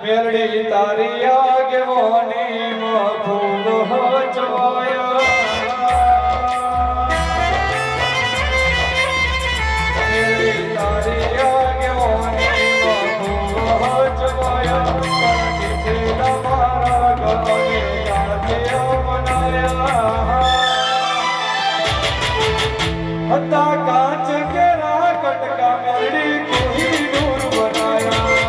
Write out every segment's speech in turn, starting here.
મેરડી તારી આગેવાની માં ખૂબ હચવાયા મેરડી તારી આગેવાની માં ખૂબ હચવાયા કીધેલા મારા ગમે યાદે મનાયા હતા કાચ કેરા કટકા મેરડી કોઈ દૂર બનાયા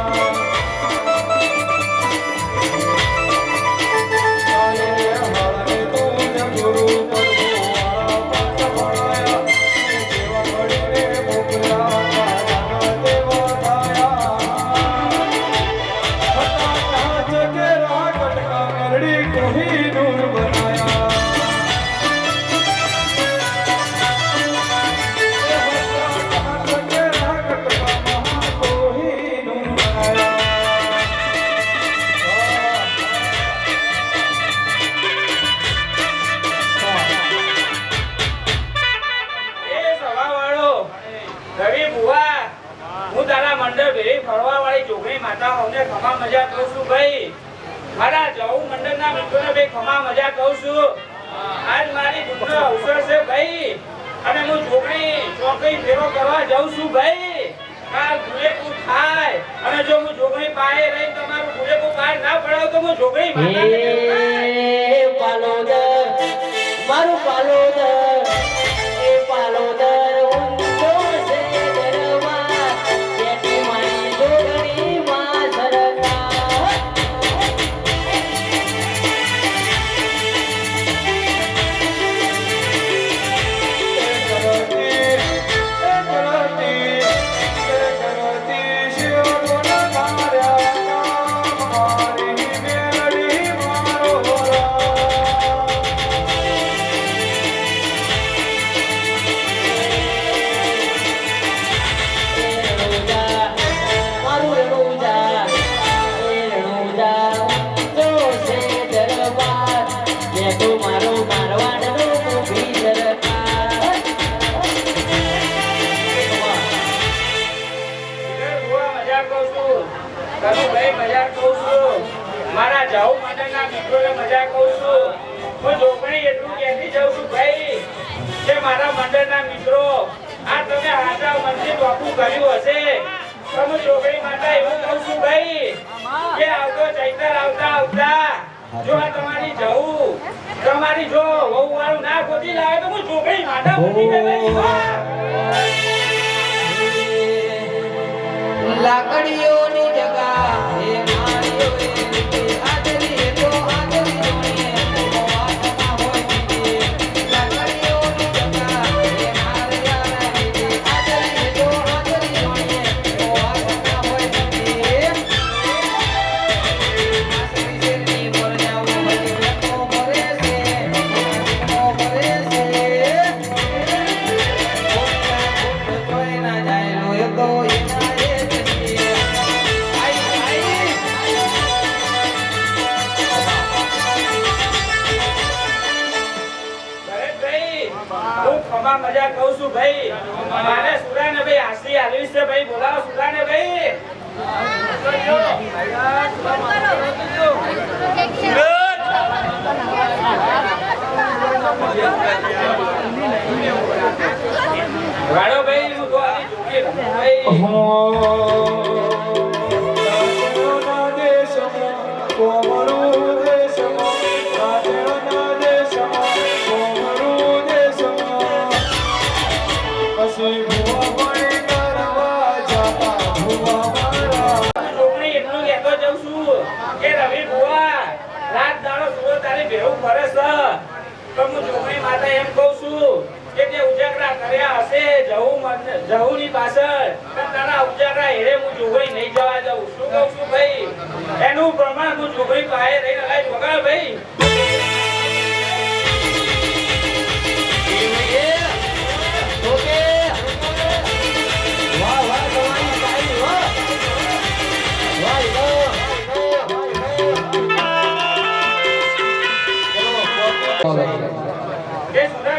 લાકડીઓની જગા હે મજા કહું છું ભાઈ મારે સુરાને ભાઈ આસી આલવી છે ભાઈ બોલાવો સુરાને ભાઈ વાળો ભાઈ હું તો આની જોકે ભાઈ જહુની પાછળ તારા ઉજાગરા હેરે હું જોગણી નહીં જવા દઉં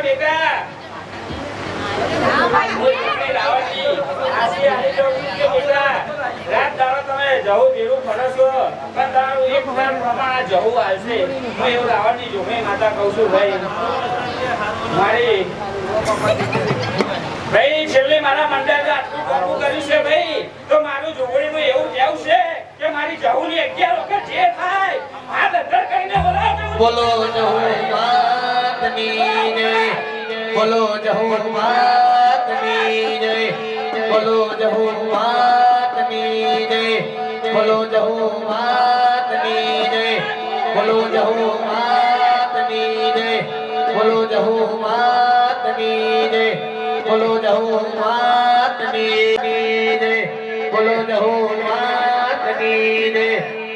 મારા બેટા મોટી રાવણજી આશી હારી દઉં કે બેટા રાત દાડો તમે જવું જેવું ફરો છો પણ તારું એક નામ પ્રમાણે જવું આવશે હું એવું રાવણજી જોમે માતા કહું છું ભાઈ મારી ભાઈ છેલ્લે મારા મંડળે આટલું કાબુ કર્યું છે ભાઈ તો મારું જોગણીનું એવું કહેવું છે કે મારી જહુની 11 વખત જે થાય આ દંદર કરીને બોલાવો બોલો જહુ માતની જય બોલો જહુ માતની જય બોલો જહુ માતની જય બોલો જહુ માતની જય બોલો જહુ માતની જય બોલો જહુ માતની જય બોલો જહુ માતની જય બોલો જહુ માતની જય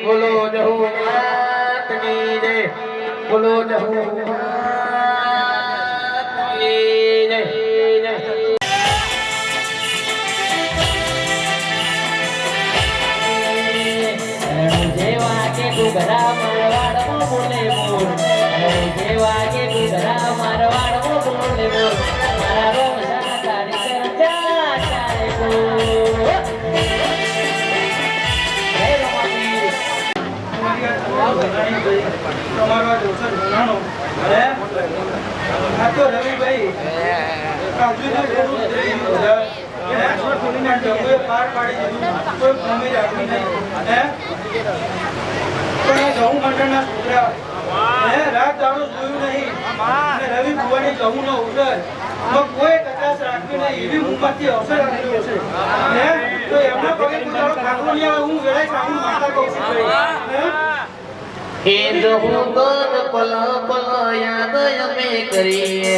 બોલો જહુ માતની જય બોલો જહુ માતની જય જેવા કે ઘરા મારવાડમાં બોલે બોલ જેવા કે ઘરા મારવાડમાં બોલે બોલ મારા રોમસા તારી ચર્ચા ચાલે બોલ હે રમાવી તમારો આ જોસર ઘણાનો અરે આ તો રવિભાઈ કાજુનો જરૂર થઈ બધા એક્સપર્ટ ખોલીને ડબ્બે પાર પાડી દીધું કોઈ ભૂમિ રાખી નહીં હે પણ આ જવું મંડળના છોકરા હે રાત દાડો જોયું નહીં અને રવિ ભુવાની જવું નો ઉતર કોઈ કચાશ રાખી નહીં એવી મુંબતથી અવસર આપેલો છે હે તો એમના પગે કોઈ દાડો ખાતો નહીં આવે હું વેળાએ સામું માતા કહું છું ભાઈ હે એ જો હું તન પલ પલ યાદ અમે કરીએ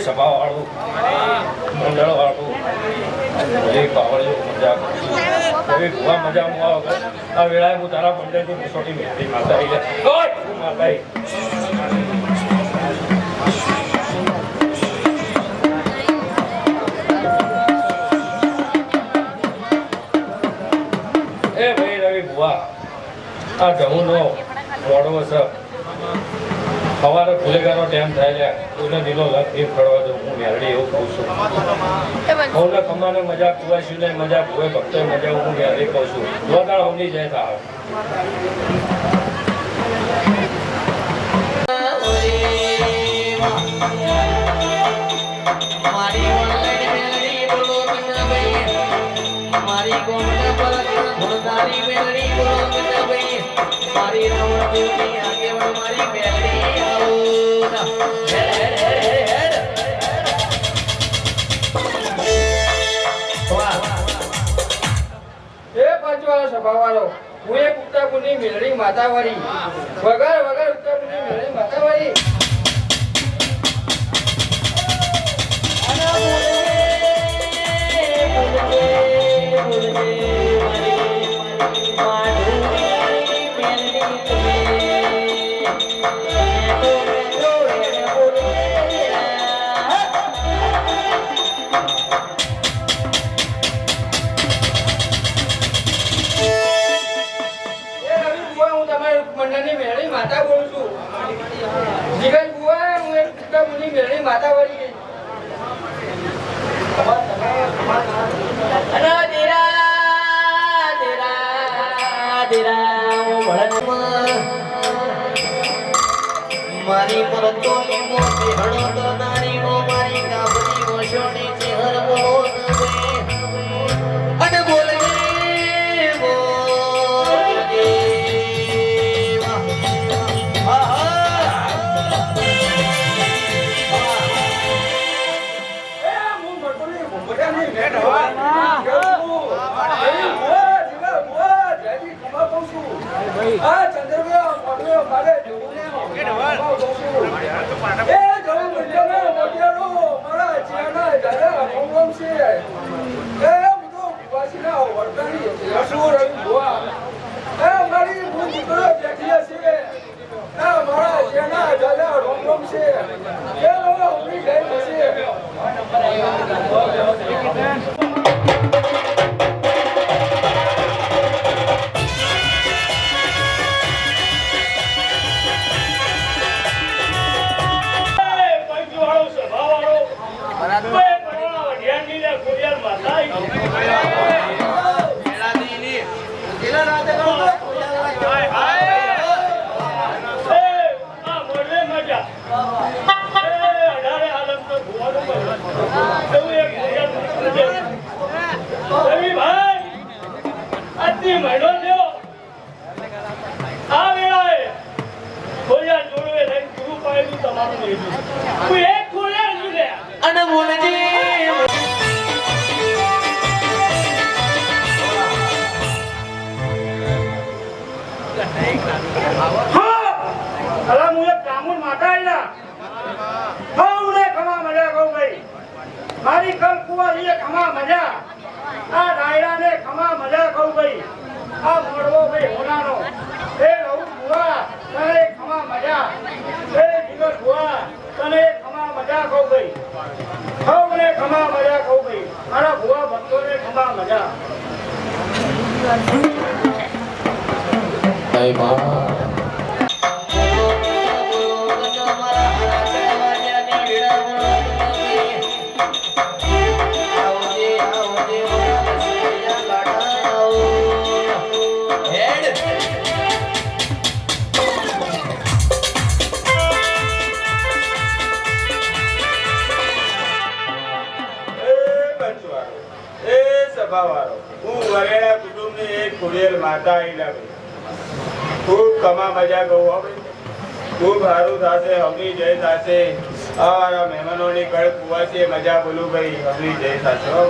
સભાવાળું મંડળવાળું એક બાવળીઓ મજા હવે ભૂવા મજા હું આ વેળાએ હું તારા મંડળથી નિસોટી મેળવી માતા આવી જાય માતા એ ભાઈ રવિ ભૂવા આ જમુનો મોડો છે સવારે ફુલેગાનો ટાઈમ થાય લ્યા કોઈને દિલો લખ એક ફળવા દઉં હું મેરડી એવું કહું છું હવને કમાને મજા કુવાશી ને મજા ભૂવે ભક્તો મજા હું મેરડી કહું છું જોદાળ હવની જાય થાય મારી ઓનલાઈન મેલડી બોલો મારી મેલડી બોલો ભાઈ મારી રાવણ દેવની આગેવાન મારી મેલડી આવો ના હેડ હેડ હેડ હેડ વાહ એ પાંચવાળો સભાવાળો હું એક ઉત્તરપુરની મેળડી માતાવાળી વગર વગર ઉત્તરપુરની મેળડી માતાવાળી મંડળની મેળડી માતા બોલું છું જીગન બુઆ હું એક ઉત્તરપુરની મેળડી માતાવાળી મારી પરતો લીમો હણો તો નારી મો મારી કાબરી મોશોણી ચહેર મોન અને બોલે મારી કલ કુવારીએ ખમા મજા આ ડાયરા ને ખમા મજા કહું ભાઈ આ મોડવો ભાઈ હોનાનો એ રહું બુઆ તને ખમા મજા એ જીગર બુઆ તને ખમા મજા કહું ભાઈ સૌને ખમા મજા કહું ભાઈ મારા બુઆ ભક્તોને ખમા મજા જય મા હું વરેડા કુટુંબની એક ખુડેલ માતા આઈલા ખૂબ કમા મજા કહું હવે ખૂબ સારું થશે હમણી જય થશે આ મહેમાનોની કળ કુવાસી મજા બોલું ભાઈ હમણી જય થશે હો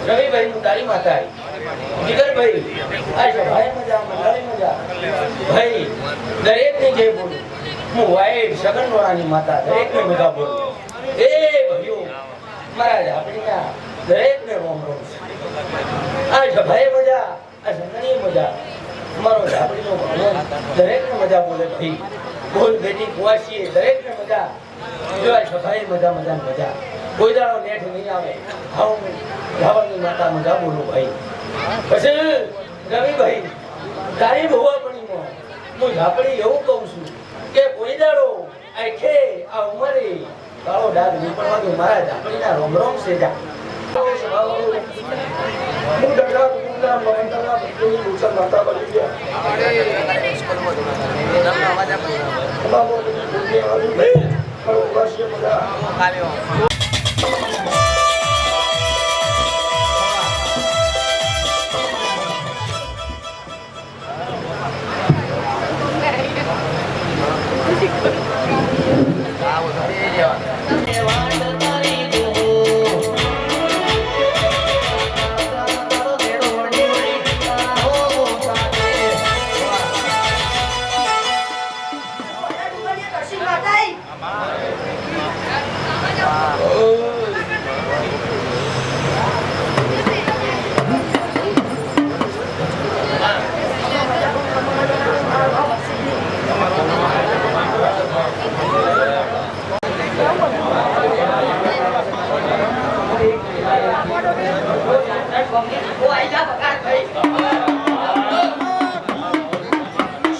રવિભાઈ હું તારી માતા જીગરભાઈ આ સભાએ મજા મંડળે મજા ભાઈ દરેક ને જે બોલું હું વાઈટ સગન નોરાની માતા દરેક ને મજા બોલું એ ભાઈઓ મારા ઝાપડીના દરેક ને રોમ રોમ આ સભાએ મજા આ સંગની મજા મારો ઝાપડીનો દરેક ને મજા બોલે ભાઈ બોલ બેટી કુવાસી દરેકને મજા જોવાય સભાઈ મજા મજા મજા કોઈ દાડો નેઠ નહીં આવે હું રાવણની માતા મજા બોલું ભાઈ પછી રવિભાઈ તારી ભોવાપણીમાં હું ઝાપડી એવું કહું છું કે કોઈ દાડો આખે આ ઉંમરે કાળો ડાઘ નીકળવા દો મારા ઝાપડીના રોમ રોમ સેજા હું ડગા કુંડા મંતરા બધું ઉછળ માતા બની ગયા બાબો બધું આવી ભાઈ મારો વાસીએ મજા આવ્યો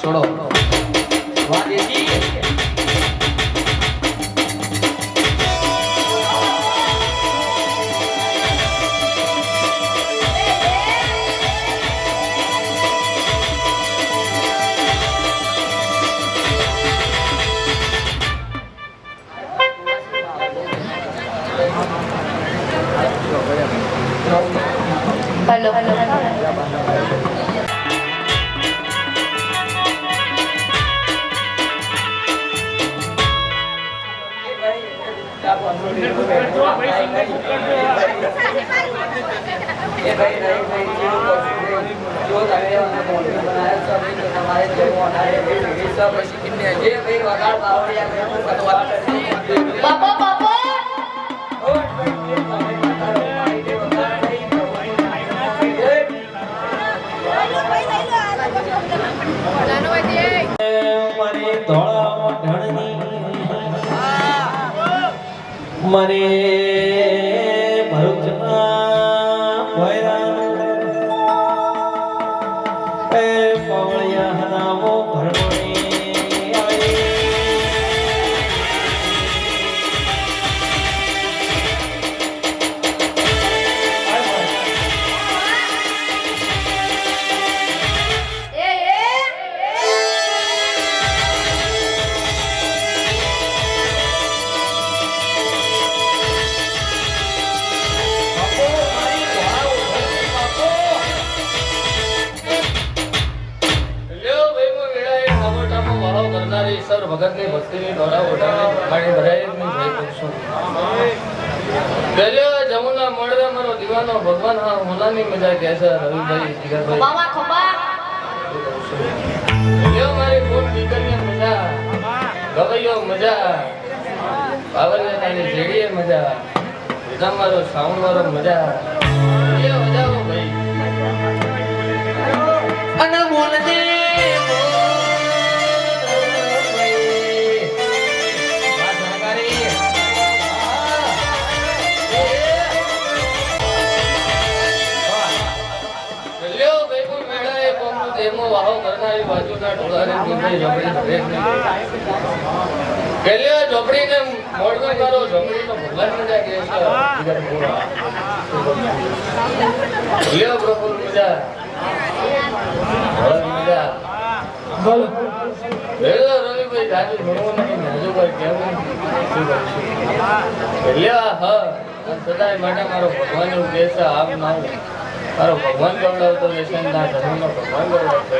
છોડો વાદેજી હેલો પાપા પાપા મને ધોળા ઢળની મને ભરૂચના ભોયરાનું એ પવળિયા હનામો ભરમણી આવે ભગતની ભક્તિની દ્વારા ઓઢાને મારી ભરાયની જય કરું ગલ્યો જમુના મળવે મારો દીવાનો ભગવાન હા હોનાની મજા કે છે રવિભાઈ જીગરભાઈ મામા ખંભા ગલ્યો મારી ફૂલ દીકરીએ મજા ગવૈયો મજા બાવરિયાની જેડીએ મજા વિધા મારો સાઉન્ડ વાળો મજા ગલ્યો મજાવો ભાઈ અને બોલજે વાહો કરનારી બાજુના ઢોળાને ગુંજાઈ ઝોપડી દરેકને ગલ્યો ઝોપડીને મોડવે કરો ઝોપડીનો ભગવાન મજા કે છે ગલ્યો પ્રભુ મજા મજા ગલ્યો રવિભાઈ જાજુ ભણવો નહીં રાજુભાઈ કેવું ગલ્યો હ સદાય માટે મારો ભગવાન એવું કહે છે આમ ના મારો ભગવાન ગવડાવતો રહેશે ના ધર્મનો ભગવાન ગવડાવતો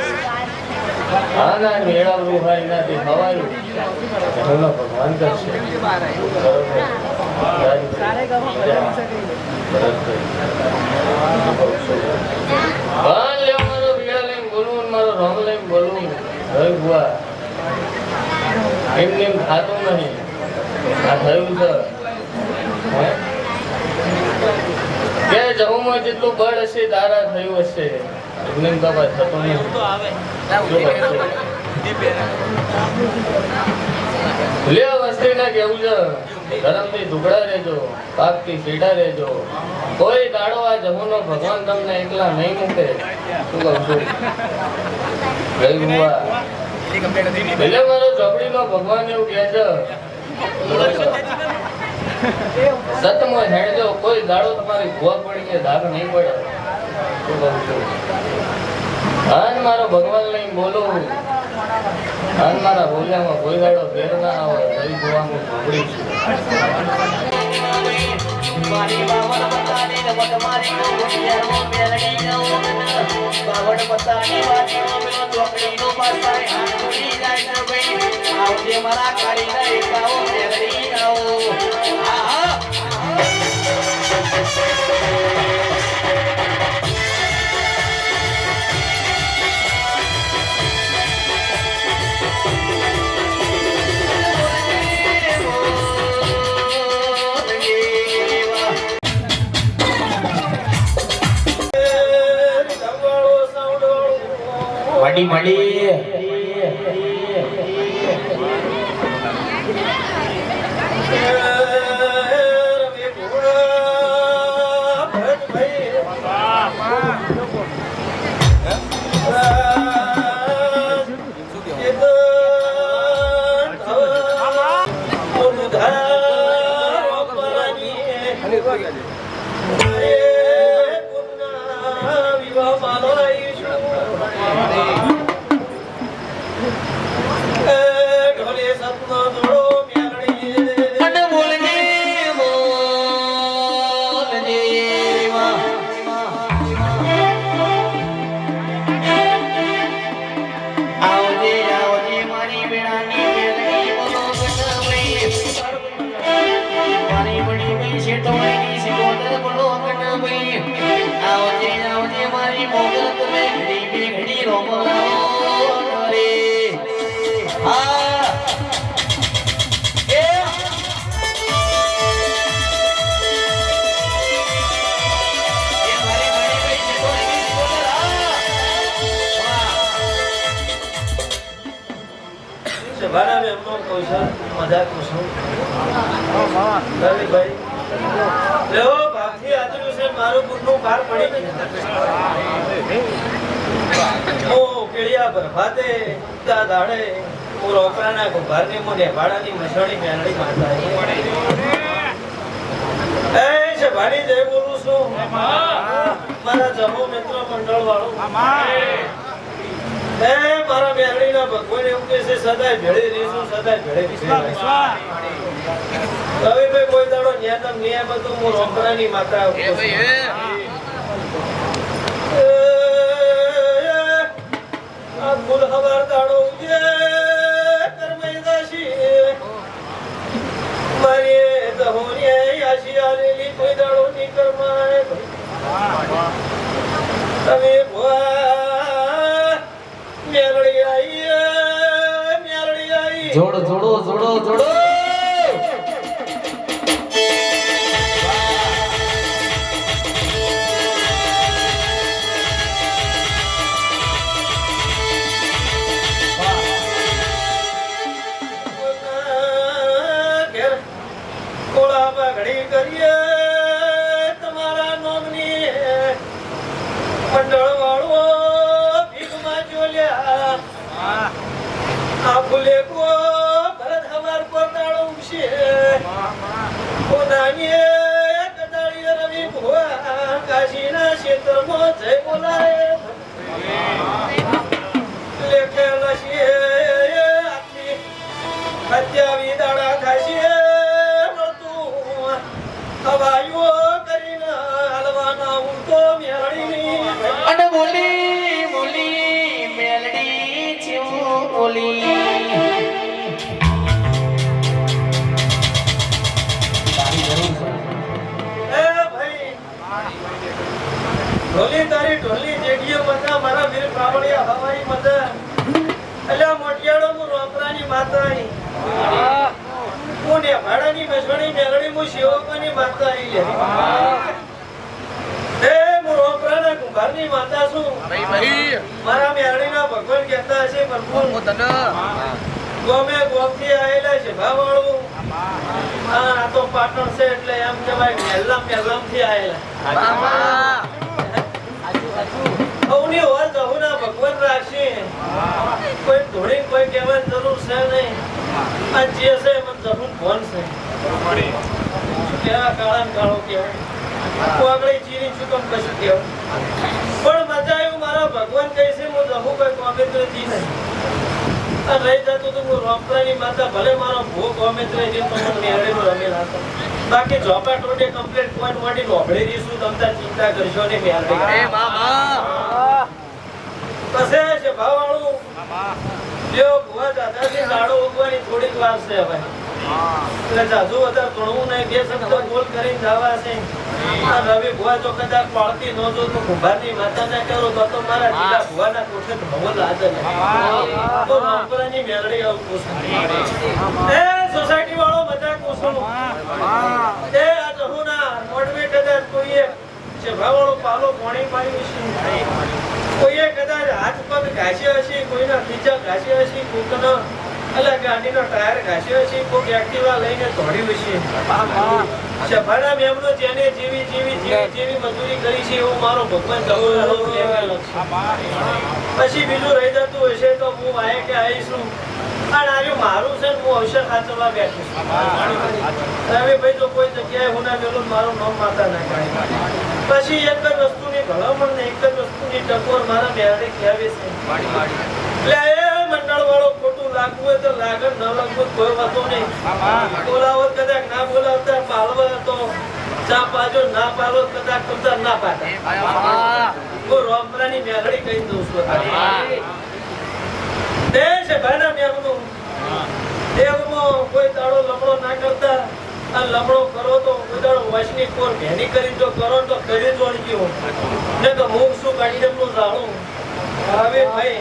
હા ના મેળા રૂહાય નાથી હવાયું ધર્મનો ભગવાન કરશે મારો વીણા લઈને બોલવું મારો રમ લઈને બોલવું રવિ બુઆ એમને એમ થતું નહીં આ થયું છે કે જહુમાં જેટલું બળ હશે તારા થયું હશે એમને બાબા થતું નહીં લ્યો વસ્તીને કેવું છે ધરમથી ઢુકડા રહેજો, પાકથી સીધા રહેજો. કોઈ દાડો આ જમુનો ભગવાન તમને એકલા નહીં મૂકે. શું કહું છું ગઈ બુઆ? એટલે મારો ઝોપડીનો ભગવાન એવું કહે છે સતમો હેડજો, કોઈ દાડો તમારી ભૂવા પડી કે ધાક નહીં પડે. શું કહું છું? હાન મારો ભગવાન લઈને બોલો, હાન મારા બોલ્યામાં કોઈ દાડો ફેર ના આવે. ગઈ બુવાનું ઝોપડી છું. મારી બાવન બતાની રમત મારી નો મેલડી નો બાવન બતાની વાતી નો મેલો ચોકડીનો પાસાય હાથડી જાય છે ભાઈ આવજે મારા કાળીના એકાઓ મેલડી આવો. આહા મડી મારા જમો મિત્ર મંડળ વાળો મારા મેરડીના ભગવાન એવું કે છે સદાય ભેળી રહીશું, સદાય ભેળી રહીશું. કોઈ દાડો ન્યાતમ ન્યાય બધું હું રોકડાની માતા આ ફૂલ હવાર દાડો ઉગે કરમૈદાશી મારી દહોની આશી આલેલી કોઈ દાડો ની કરમાય તમે મેરડી આઈ જોડો જોડો જોડો જોડો મંડળ વાળો ભીખમાં ચોલ્યા આ ફૂલે કો ભરત હમાર પોતાળો ઉશે કોનાની કદાળી રવિ ભુવા કાશીના ક્ષેત્રમાં જય બોલાય લેખેલા છે આખી હત્યાવી દાડા ખાશી મળતું હવાયો કરીને હલવાના ઉલટો મેળીની અને બોલી બોલી મેલડી છું બોલી ઢોલી તારી ઢોલી જેડીએ મજા મારા વીર કાવળિયા હવાઈ મજા અલ્યા મોટિયાળો મુ રોપરાની માતાઈ હું ને ભાડાની મેસણી મેલડી મુ શિવકોની માતાઈ લે એ મુ રોપરાના કુંભારની માતા છું મારા મેલડીના ભગવાન કહેતા હશે ગમે ગોમથી આયેલા છે ભાવાળું. આ તો પાટણ છે એટલે એમ કહેવાય મહેલામથી આયેલા. અવની ઓર જહુના ભગવાન રાખશે. કોઈ ધોળી કોઈ કહેવાની જરૂર છે નહીં. આ જે છે મને જહુન ફોન છે. કેવા કાળા ને કાળો કહેવાય. કોગળી ચીરી છું કમ કશું કહેવાય. પણ મજા આવ્યું મારા ભગવાન કહે છે હું જહુ કોઈ કોમેન્દ્રજી નહીં. આ રહી જતું તો હું રોપરાની માતા ભલે મારો ભૂખ કોમેન્દ્રજી પણ મેળેલો રમેલા હતો. બાકી જોપા ટોટે કમ્પ્લીટ પોઈન્ટ મોટી નોકરી રહીશું તમતા ચિંતા કરશો ને મેળવી. પછી છે ભાવાળું લ્યો ભુવા દાદાજી દાડો ઉગવાની થોડીક વાર છે હવે. એટલે જાજુ વધારે ભણવું નહીં. બે શબ્દ બોલ કરીને જવા છે. આ રવિ ભુવા જો કદાચ પાળતી ન જો તો કુંભારની માતા ના કરો તો મારા દીકરા ભુવાના કોઠે ભવો લાગે ને તો રામપરાની મેળડી આવતું છે. એ સોસાયટી વાળો બધા કોસણું એ આ જહુના મોડવે કદાચ કોઈએ છે ભાવાળો પાલો પાણી પાડ્યું છે. કોઈએ કદાચ હાથ પગ ઘાસ્યો હશે, કોઈના ખીચા ઘાસ્યો હશે, કોઈનો અલા ગાડીનો ટાયર ઘાસ્યો હશે, કોઈ એક્ટિવા લઈને દોડ્યું હશે. સભાના મેમનો જેને જેવી મજૂરી કરી છે એવું મારો ભગવાન જહુરાનો લેવેલો છે. પછી બીજું રહી જતું હશે તો હું વાય કે આવીશું. અને આર્યું મારું છે ને હું અવસર સાચવવા બેઠું છું. રવિભાઈ તો કોઈ જગ્યાએ હું ના મેલું મારું નામ માતા ના કાઢી. પછી એક જ વસ્તુની ભલામણ ને એક જ વસ્તુની ટકોર મારા મેળે કહેવી છે. એટલે એ મંડળ વાળો ખોટું લાગવું હોય તો લાગે, ન લાગવું કોઈ વાતો નહીં. બોલાવો કદાચ ના બોલાવતા પાલવા તો ચા પાજો, ના પાલો કદાચ તમતા ના પાતા. હું રોમરાની મેળડી કહી દઉં છું. દેશ ભાના મેમનું દેવમાં કોઈ દાડો લમડો ના કરતા. આ લમડો કરો તો કોઈ દાડો વશની કોર ભેની કરી જો કરો તો કરી જોડજો ને તો હું શું કાઢી એમનું જાણું. હવે ભાઈ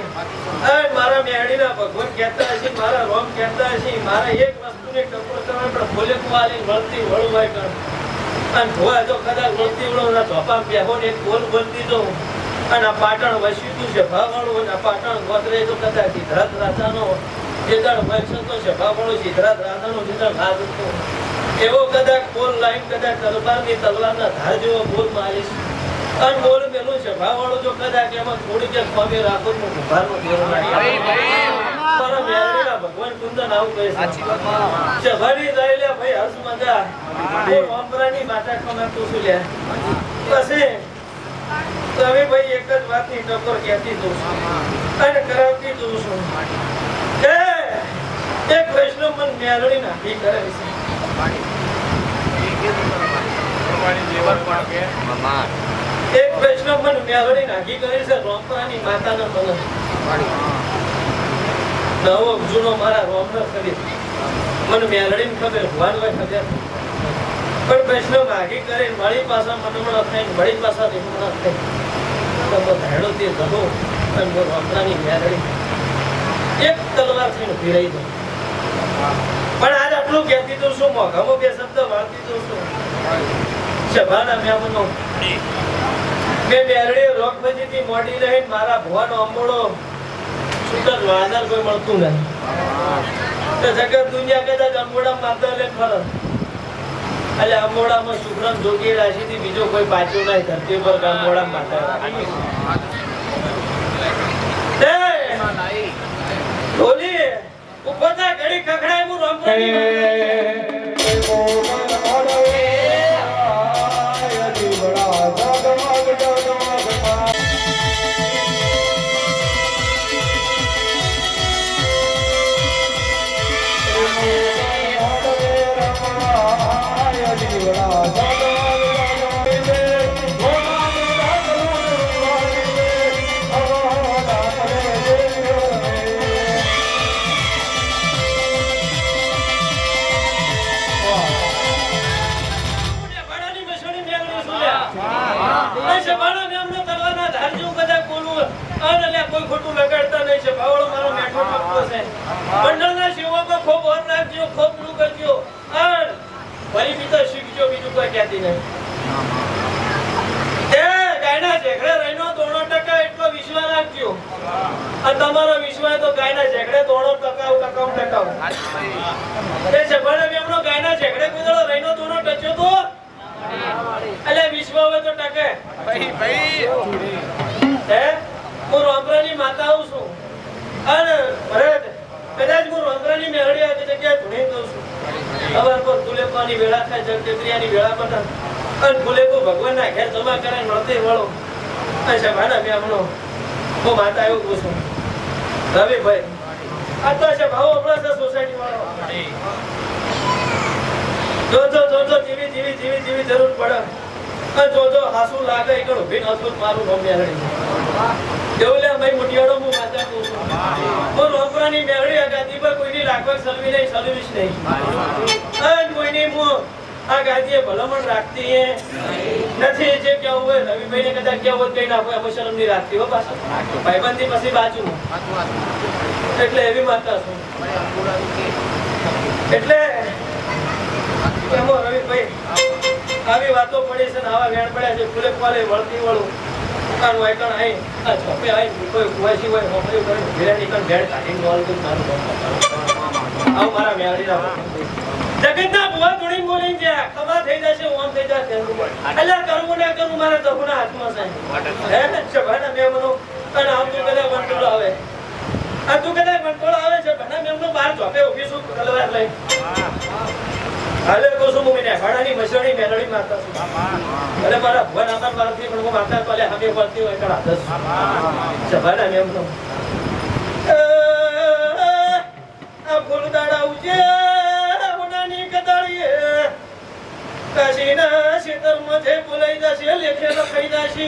મારા મેળીના ભગવાન કહેતા હશે, મારા રોમ કહેતા હશે, મારા એક વસ્તુની ટકોર કરવા પણ ભોલે કુવાલી વળતી વળવાય કર. અને ભોવા જો કદાચ વળતી વળો ના ધોપા બેહો ને એક બોલ બોલતી જો. અને આ પાટણ વસ્યું છે ભાવાળું અને આ પાટણ ગોતરે તો કદાચ સિદ્ધરાજ રાજાનો જેદાળ વંશ તો છે ભાવાળું સિદ્ધરાજ રાજાનો જેદાળ રાજ હતો એવો કદાચ બોલ લાઈન કદાચ તલવારની તલવારના ધાર જેવો બોલ મારીશ. અને બોલ મેલું છે ભાવાળું જો કદાચ એમાં થોડી કે સ્વામી રાખો તો ઉભારનો દેરો મારા મેળવીના ભગવાન કુંદન આવું કહે છે. ભરી જાય લે ભાઈ હસ મજા ઓમરાની માતા કમાતું શું લે. પછી રવિભાઈ એક જ વાતની ટકોર કહેતી દઉં છું અને કરાવતી દઉં છું કે એક વૈષ્ણવ મન મેળવી નાખી કરે છે. એક વૈષ્ણવ મન મેળવી નાખી કરી છે રોમપરાની માતાના મન. નવો જૂનો મારા રોમનો ખરી મને મેળવીને ખબર ભગવાન ખબર પણ વૈષ્ણવ નાગી કરી મારી પાસે મનમણા થઈને મારી પાસે રીમણા થઈ તો ધાડો તે જતો અને રોમપરાની મેળવી એક તલવાર થઈને ઉભી રહી દઉં. પણ આજ આટલું કહેતી તો શું મોઘામાં બે શબ્દ વાળતી તો શું સભાના મેમનો મેં મેરડી રોક ફજીથી મોડી રહીને મારા ભવાનો અંબોળો સુતર વાદર કોઈ મળતું નહીં. તો જગત દુનિયા કદાચ અંબોડા માતા લે ખરો એટલે અંબોડામાં શુભ્રમ જોગી રાશિથી બીજો કોઈ પાછો નહીં ધરતી પર અંબોડા માતા ઢોલી ઉભો થા ઘડી ખખડાય હું રોમરાની કોઈ ખોટું લગાડતા નહીં છે. ભાવળો મારો મેઠો ઠપકો છે. મંડળના સેવકો ખૂબ ઓર રાખજો, ખૂબ નું કરજો અને ફરી બીતો શીખજો, બીજું કોઈ કહેતી નહીં. એ ગાયના ઝેકડે રહીનો 2% એટલો વિશ્વાસ રાખજો. આ તમારો વિશ્વાસ તો ગાયના ઝેકડે દોડો ટકાવ એ સભાને એમનો ગાયના ઝેકડે કુદળો રહીનો દોડો ટચ્યો તો એટલે વિશ્વ હવે તો ટકે હે હું રોમરાની માતા આવું છું અને ભરત કદાચ હું રોમરાની મેળડી આવી જગ્યાએ ધૂણી દઉં છું હવે પર ફુલેપાની વેળા થાય જગતેત્રિયાની વેળા બના અને ફુલેકો ભગવાનના ઘેર જમા કરે મળતી વળો આ સભાના મેમનો હું માતા એવું પૂછું રવિભાઈ આ તો છે ભાવ આપણા છે સોસાયટી વાળો જો જેવી જરૂર પડે અને જો હાસુ લાગે એ કણ ઉભી નસું મારું નામ મેળડી દેવલે ભાઈ મોટિયાડો હું માતા પૂછું હું રોપરાની મેળડી ગાદી પર કોઈની લાગવગ સલવી નહીં સલવીશ નહીં અને કોઈની હું આ ગાદીએ ભલામણ રાખતી એ નથી જે કેવું હોય રવિભાઈને કદાચ કેવું હોય કઈ નાખો એમાં શરમ નહીં રાખતી હો પાછા ભાઈબંધી પછી બાજુ એટલે એવી માતા છું એટલે એમાં રવિભાઈ આવી વાતો પડી છે ને આવા વેણ પડ્યા છે ફૂલે ફાલે વળતી વળું દુકાન હોય કણ આઈ આ છોપે આઈ કોઈ કુવાસી હોય હોપડી કરે ભેરાની કણ ભેડ કાઢીને બોલ દઉં મારું આવ મારા મેળડી રાખો જગતના બુવા જોડી બોલી ગયા ખબર થઈ જશે ઓમ થઈ જશે એટલે કરવું ના કરવું મારા દફના હાથમાં છે હે સભાના મેમનો અને આમ તો કદાચ વંટોળો આવે આ તું કદાચ વંટોળો આવે છે ભના મેમનો બહાર ઝોપે ઊભી છું તલવાર લઈ હાલે કોસુ મુમીને ભાડાની મસળી મેલડી માતા છું અરે મારા ભગવાન આમાર મારથી પણ હું માતા તો લે હમે પડતી હોય કડા 10 સભાના મેમનો આ ફૂલદાડા ઉજે ઓનાની કદાળીએ કાશીના શીતળમાં જે બોલાઈ જશે લેખે લખાઈ જશે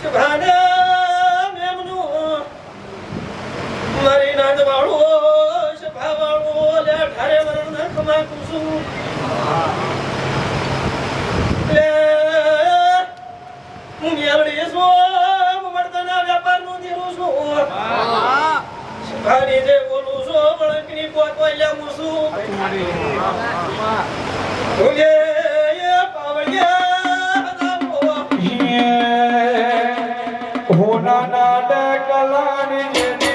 સભાના મેમનું મારી નાદ વાળો સભા વાળો લે ઠારે વરણ ખમા કુસુ લે હું મેલડી છું મર્દના વ્યાપારનું દીરું છું સભાની જે બોલું છું બળકની પોતવાય મુસું ભૂલે પાવળિયા હોના નાડ કલાની જેની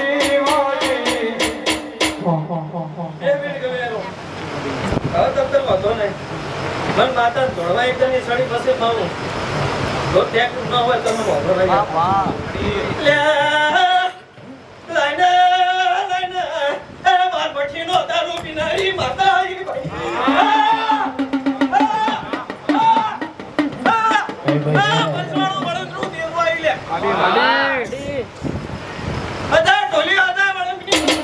મન માતા ધોળવા એકદમની સડી પાસે પાઉં જો ટેક ન હોય તો મને વાંધો નહીં લાઈને લાઈને એ માર પઠીનો દારૂ પીનારી માતા આવી ભાઈ પંચવાળો વળતરું દેવા આવી લે અદા ઢોલી અદા વળંગની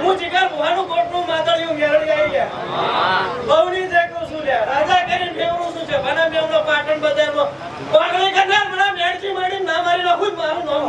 હું જીગર ભવાનું કોટનું માતળિયું મેળવી આવી ગયા બહુની જે કહું છું લ્યા રાજા કરીને ફેવરું શું છે ભના મેવનો પાટણ બજારમાં પાગળી કરનાર મને મેળથી મારી ના મારી નાખું જ મારું નામ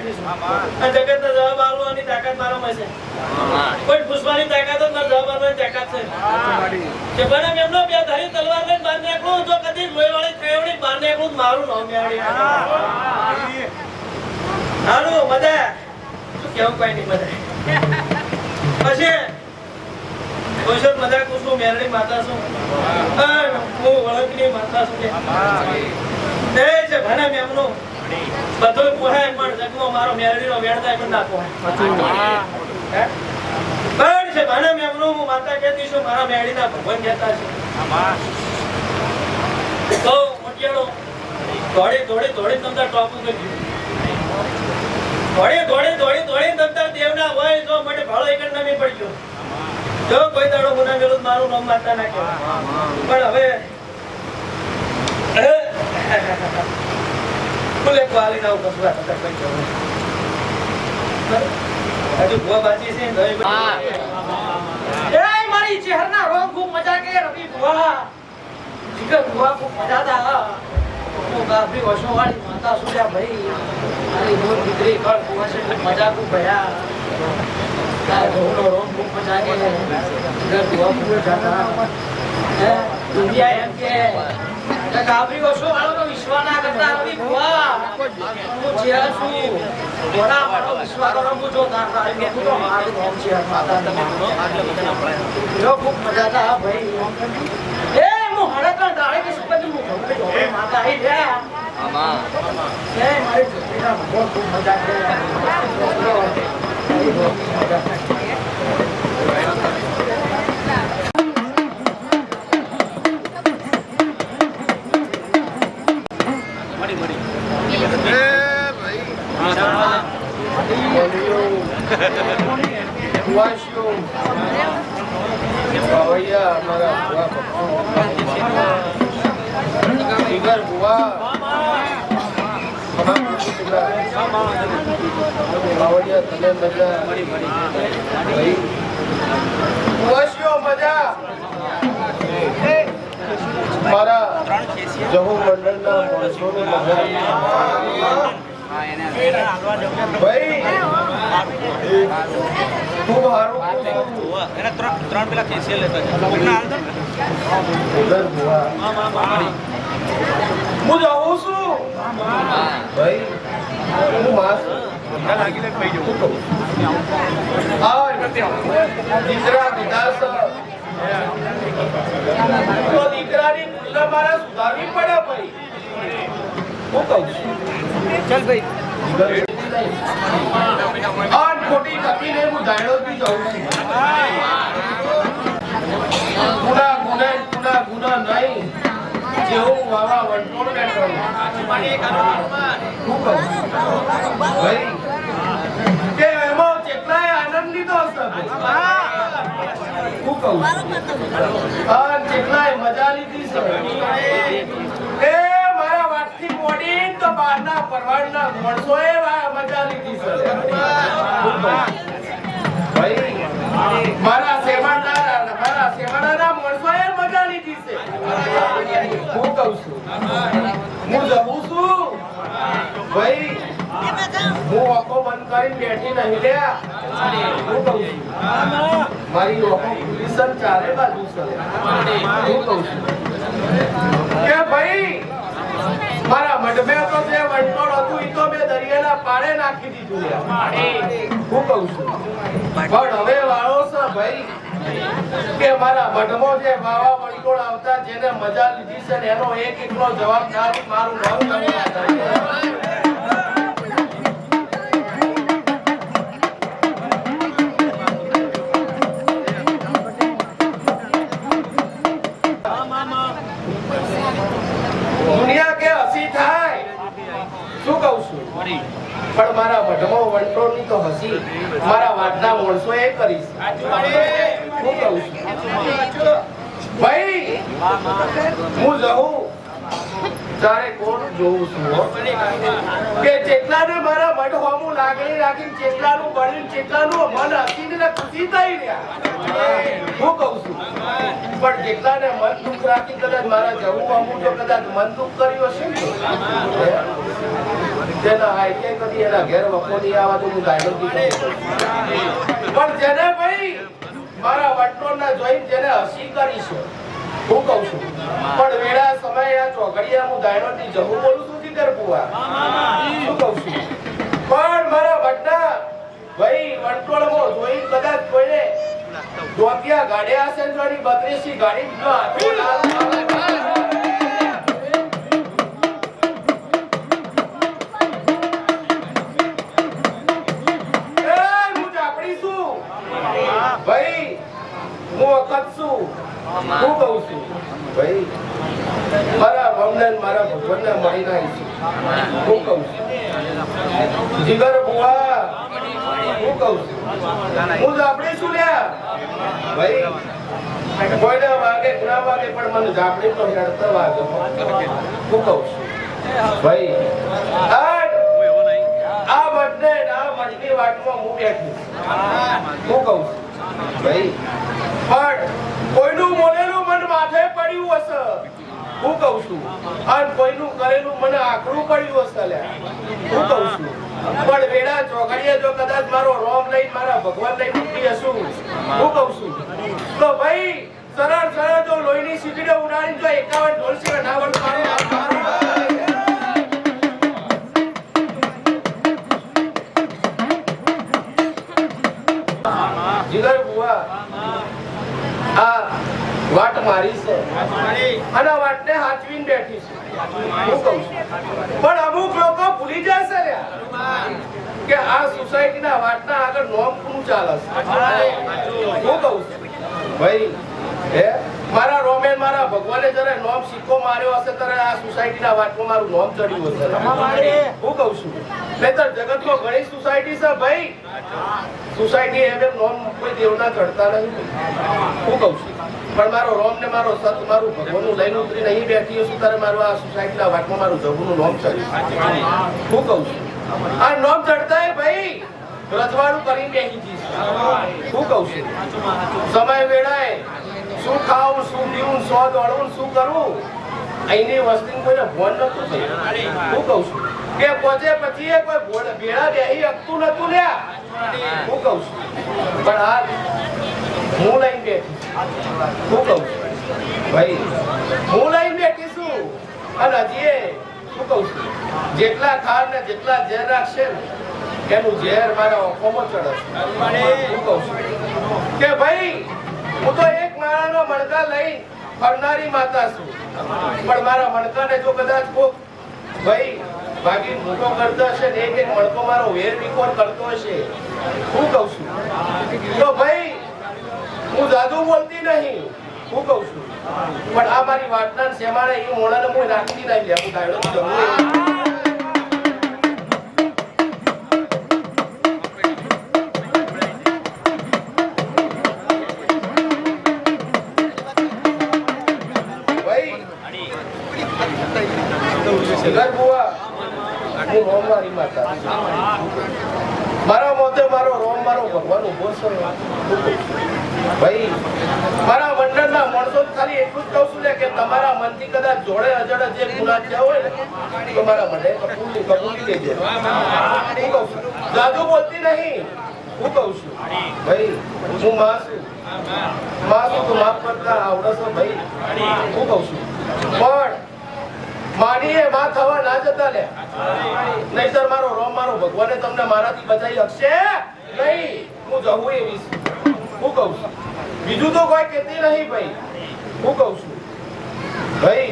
જગતના જવાબ આલવાની તાકાત મારામાં છે કોઈ પૂછવાની તાકાત જ ના જવાબ આલવાની તાકાત છે કે બને એમનો બે ધારી તલવાર લઈને બાર નીકળું જો કદી લોહીવાળી થેવડી બાર નીકળું મારું નામ મેળવી હાલો બધા શું કેવું કઈ નહીં બધા પછી કોશર મજા કુસુમ મેરડી માતા છું હું વળકની માતા છું તે છે ભણે મેમનો બધો પોહાય પણ જગમાં મારો મેરડીનો વેણદાય પણ ના પોહાય પણ છે ભણે મેમનો હું માતા કહેતી છું મારા મેરડીના ભગવાન કહેતા છે તો મોટિયાળો દોડી તમતા ટોપ ઉપર દોડી તમતા દેવના હોય જો મને ભાળો એક નમી પડ્યો જો કોઈ દાડો ગુના મેલું મારું નામ માતા ના કહેવાય પણ હવે બોલે ક્વાલી ના કસવા હતા કઈ કહેવું હજુ ભુવા બાજી છે એ મારી ચહેરના રોગ ખૂબ મજા કે રવિ ભુવા જીગર ભુવા ખૂબ મજા દા હું ગાભી વર્ષો વાળી માતા સુજા ભાઈ મારી મોર દીકરી કળ ભુવા છે ખૂબ મજા ખૂબ ભયા ધોનો રોગ ખૂબ મજા કે જીગર ભુવા ખૂબ જાતા હે દુનિયા એમ કે ગાભી વર્ષો વાળો વિશ્વાસ ના કરતા રવિ ભુવા હું જ્યાં છું ઘોડા વાળો વિશ્વાસ કરો હું જો ના કરી મેં તો મારું નામ છે માતા તમે જો ખૂબ મજા દા ભાઈ એ હું હડકણ દાડે કે સુપતિ હું ઘોડે માતા આઈ ગયા આમાં એ મારી છોકરીના બહુ ખૂબ મજા કરે મારા જહુ મંડળના માણસોને ભાઈ ખૂબ સારું એને ત્રણ પેલા કેસીએલ લેતા છે હું જાઉં છું ભાઈ હું માસ લાગી પડી જવું દીકરા વિદાસ તો દીકરાની ભૂલ મારા સુધારવી પડે ભાઈ હું કહું છું ચાલ ભાઈ આ ખોટી તકીને હું દાયડો થી જાઉં છું ગુના નહીં જેવું વાવા વંટોળ બેઠો હું કહું ભાઈ કે એમાં કેટલાય આનંદ લીધો હશે હું કહું આ કેટલાય મજા લીધી છે એ મારા વાતથી મોડી તો બહારના પરવાડના માણસોએ મજા લીધી છે ભાઈ મારા સેવાના માણસોએ મજા લીધી છે હું કહું છું હું જવું છું ભાઈ હું આંખો બંધ કરીને બેઠી નહીં લ્યા હું કહું છું મારી આંખો ખુલ્લી છે ચારે બાજુ છે હું કહું છું કે ભાઈ મારા મઢમે તો જે વંટોળ હતું ઈ તો મેં દરિયાના પાળે નાખી દીધું હું કહું છું પણ હવે વાળો છે ભાઈ કે મારા મઢમો જે વાવા વંટોળ આવતા જેને મજા લીધી છે એનો એક એકલો જવાબદાર મારું નામ દુનિયા કે હસી થાય શું કહું છું પણ મારા વઢમો વંટોળ ની તો હસી મારા વાડના માણસો એ કરી હું કહું છું ભાઈ હું જઉં તારે કોણ જોઉં છું કે જેટલાને મારા મઢ હોમું લાગણી રાખીને જેટલાનું બળીને જેટલાનું મન હસીને ખુશી થઈ રહ્યા હું કહું છું પણ જેટલાને મન દુઃખ રાખી કદાચ મારા જવું હોમું તો કદાચ મન દુઃખ કર્યું હશે જેના હાઈકે કદી એના ઘેર વખો નહીં આવા તો હું ગાયડો પણ જેને ભાઈ મારા વટોળના જોઈને જેને હસી કરી છે હું કહું છું પણ વેળા સમયે આ ચોઘડિયા હું દાયણોથી જવું બોલું છું જીગર બુઆ શું કહું છું પણ મારા વડના ભાઈ વંટોળમાં જોઈ કદાચ કોઈને ધોતિયા ગાડ્યા હશે ને જોડી 32 ગાડી નો હાથો લાલ ભાઈ હું વખત છું હું કહું છું ભાઈ મારા ભવને મારા ભગવાનને મળી નાખી છું હું કહું છું જીગર બુઆ હું કહું છું હું જાપડી છું લ્યા ભાઈ કોઈને વાગે ના વાગે પણ મને જાપડી તો હેડતા વાગે હું કહું છું ભાઈ આ મટને ના મટની વાતમાં હું બેઠું હું કહું છું ભાઈ પણ કોઈનું બોલેલું મન માથે પડ્યું હશે હું કહું છું અને કોઈનું કરેલું મને આકરું પડ્યું હશે લ્યા હું કહું છું પણ વેડા ચોઘડીએ જો કદાચ મારો રોમ લઈને મારા ભગવાન લઈને મૂકી હશું હું કહું છું તો ભાઈ સરળ સરળ જો લોહીની સીકડીઓ ઉડાડીને જો 51 ઢોલ છે ના વળ મારો જીગર બુઆ આ વાટ મારી છે અને વાટને હાચવીને બેઠી છે હું કહું છું પણ અમુક લોકો ભૂલી જાય છે કે આ સોસાયટીના વાટના આગળ નોમ કોનું ચાલે છે હું કહું છું ભાઈ હે મારા રોમેન મારા ભગવાને જ્યારે નોમ સિક્કો માર્યો હશે ત્યારે આ સોસાયટીના વાટમાં મારું નોમ ચડ્યું હશે હું કહું છું નહીતર જગતમાં ઘણી સોસાયટી છે ભાઈ સોસાયટી એમ નોમ કોઈ દેવના ચડતા નહીં હું કહું છું પણ મારો રોમ ને મારો સત મારું ભગવાનનું લઈને ઉતરી નહીં બેઠી હશું ત્યારે મારું આ સોસાયટીના વાટમાં મારું જગુનું નોમ ચડ્યું હું કહું છું આ નોમ ચડતા ભાઈ રજવાડું કરીને બેસી જઈશ હું કહું છું સમય વેળાએ શું ખાવું શું પીવું સો દોડવું શું કરવું અહીંની વસ્તી કોઈને ભોન નતું થયું હું કહું છું કે પહોંચે પછી કોઈ ભેળા બેહી શકતું નતું લ્યા હું કહું છું પણ આ હું લઈને બેઠી હું કહું છું ભાઈ હું લઈને બેઠી છું અને હજી શું કહું છું જેટલા ખાર ને જેટલા ઝેર રાખશે એનું ઝેર મારા ઓખોમાં ચડે હું કહું છું કે ભાઈ હું તો એક માળાનો મણકા લઈ ફરનારી માતા છું પણ મારા મણકાને જો કદાચ કોક ભાઈ બાકી મોટો કરતો હશે ને એક મણકો મારો વેર વિખોર કરતો હશે હું કહું છું તો ભાઈ હું જાદુ બોલતી નહીં હું કહું છું પણ આ મારી વાતના સેમાણે એ મોણાને હું નાખી નહીં લે હું ડાયડો જમું મારા મોતે મારો રોમ મારો ભગવાન ઉભો છે ભાઈ મારા મંડળના માણસો ખાલી એટલું જ કહું છું કે તમારા મનથી કદાચ જોડે અજડ જે ગુના થયા હોય ને તો મારા મને કબૂલી લેજે હું કહું છું જાદુ બોલતી નહીં હું કહું છું ભાઈ હું માં છું તો માફ કરતા આવડે છો ભાઈ હું કહું છું પણ માનીએ માં થવા ના જતા લે નહીતર મારો રોમ મારો ભગવાને તમને મારાથી બચાવી શકશે નહીં હું જવું એવી હું કહું છું બીજું તો કોઈ કહેતી નહીં ભાઈ હું કહું છું ભાઈ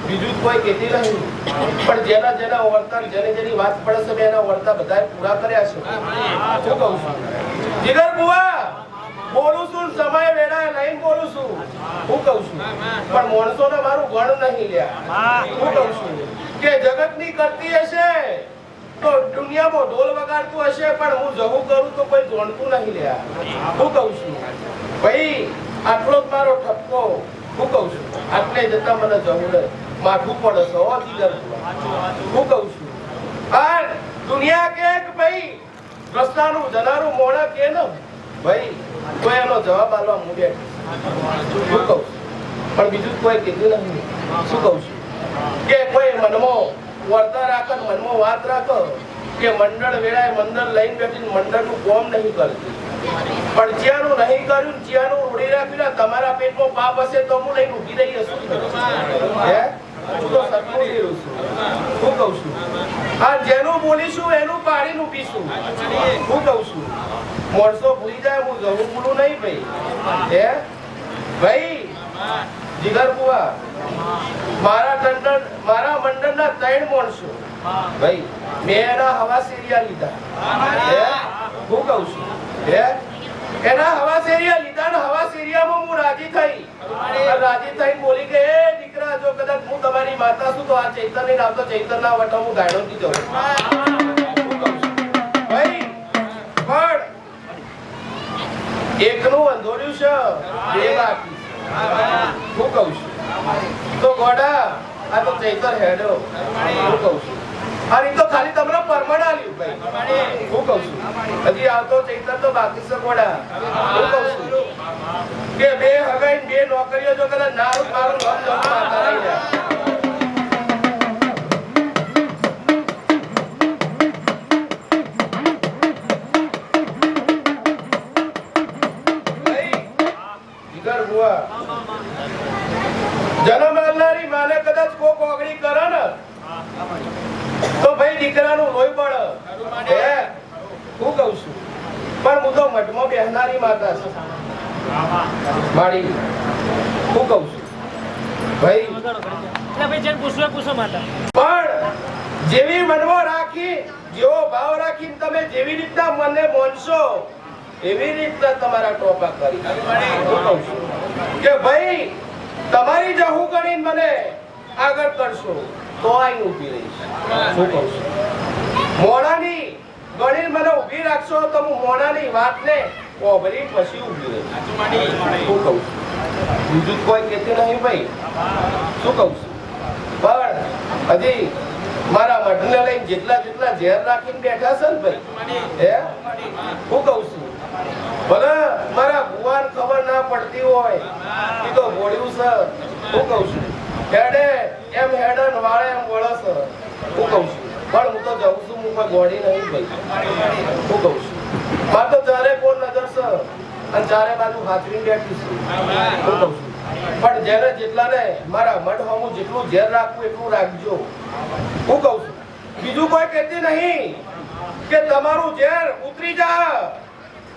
બીજું કોઈ કહેતી નહીં પણ જેના જેના વર્તન જેની વાત પડે છે મેં એના વર્તા બધાએ પૂરા કર્યા છે હું કહું છું જીગર બુઆ બોલું છું સમય વેળાએ લઈને બોલું છું હું કહું છું પણ માણસોને મારું ગણ નહીં લ્યા હું કહું છું કે જગતની કરતી હશે તો દુનિયામાં ઢોલ વગાડતું હશે પણ હું જવું કરું તો કોઈ જોણતું નહીં લ્યા હું કહું છું ભાઈ આટલો જ મારો ઠપકો હું કહું છું આટલે જતા મને જવું ને માથું પડે છે હો જીગર હું કહું છું આ દુનિયા કે ભાઈ રસ્તાનું જનારું મોણા કે ને ભાઈ કોઈ એનો જવાબ આલવા મૂડે શું કહું પણ બીજું કોઈ કીધું નહીં શું કહું છું કે કોઈ મનમાં વર્તા રાખે મનમાં વાત રાખો કે મંડળ વેળાએ મંડળ લઈને બેઠી મંડળનું કોમ નહીં કરતી પણ જ્યાંનું નહીં કર્યું, જ્યાંનું ઉડી રાખ્યું ને, તમારા પેટમાં પાપ હશે તો હું લઈને ઊભી રહી હશું. હે? હું તો સત્ય બોલું છું. હું કહું છું આ જેનું બોલીશું એનું પાડીને ઊભીશું. હું કહું છું મોણસો ભૂલી જાય, હું જવું બોલું નહીં ભાઈ. હે ભાઈ જીગર બુઆ, મારા મંડળના 3 માણસો ભાઈ, મેં એના હવા સેરિયા લીધા. હે હું કહું છું હે એના હવા સેરિયા લીધા ને હવા સેરિયામાં હું રાજી થઈ. રાજી થઈ બોલી કે એ દીકરા, જો કદાચ હું તમારી માતા છું તો આ ચૈતન્ય નહીં આવતો, ચૈતનના વટા હું ગાયડો થી જઉં. હું કહું છું ભાઈ, પણ એકનું અંધોર્યું છે, 2 બાકી. હું કહું છું તો ગોડા આ તો ચૈતર હેડો. હું કહું છું અને તો ખાલી તમને પરમણ આલ્યું ભાઈ. હું કહું છું હજી આવતો ચૈતર તો બાકી છે ગોડા. હું કહું છું કે 2 હગાઈ 2 નોકરીઓ જો કદાચ ના હોય, મારું નામ જવું માતા નહીં જાય. જન્મ આલનારી માને કદાચ કોક ઓગળી કરે ને તો ભાઈ દીકરાનું લોહી બળે. હું કહું છું પણ હું તો મઠમાં બેહનારી માતા છું મારી. હું કહું છું ભાઈ પણ જેવી મનમાં રાખી, જેવો ભાવ રાખીને તમે જેવી રીતના મને મોનશો એવી રીતના તમારા ટોપા કરી. હું કહું છું કે ભાઈ તમારી જહુ કરીને મને આગળ કરશો તો આઈ ઊભી રહીશ. શું કહું છું મોણાની ગણીને મને ઊભી રાખશો તો હું મોણાની વાતને ઓભરી પછી ઊભી રહીશ. શું કહું છું બીજું કોઈ કહેતું નહીં ભાઈ. શું કહું છું પણ હજી મારા મઢને લઈને જેટલા ઝેર રાખીને બેઠા છે ને ભાઈ. હે હું કહું છું ભલે મારા ભુવાન ખબર ના પડતી હોય એ તો બોલ્યું છે. હું કહું છું હેડે એમ હેડે ને વાળે એમ વળે છે. હું કહું છું પણ હું તો જઉં છું, હું કોઈ ગોળી નહીં ભાઈ. હું કહું છું મારે તો ચારે કોણ નજર છે અને ચારે બાજુ હાથવીને બેઠી છું. હું કહું છું પણ જેને જેટલાને મારા મઢ હું જેટલું ઝેર રાખવું એટલું રાખજો. હું કહું છું બીજું કોઈ કહેતી નહીં કે તમારું ઝેર ઉતરી જા,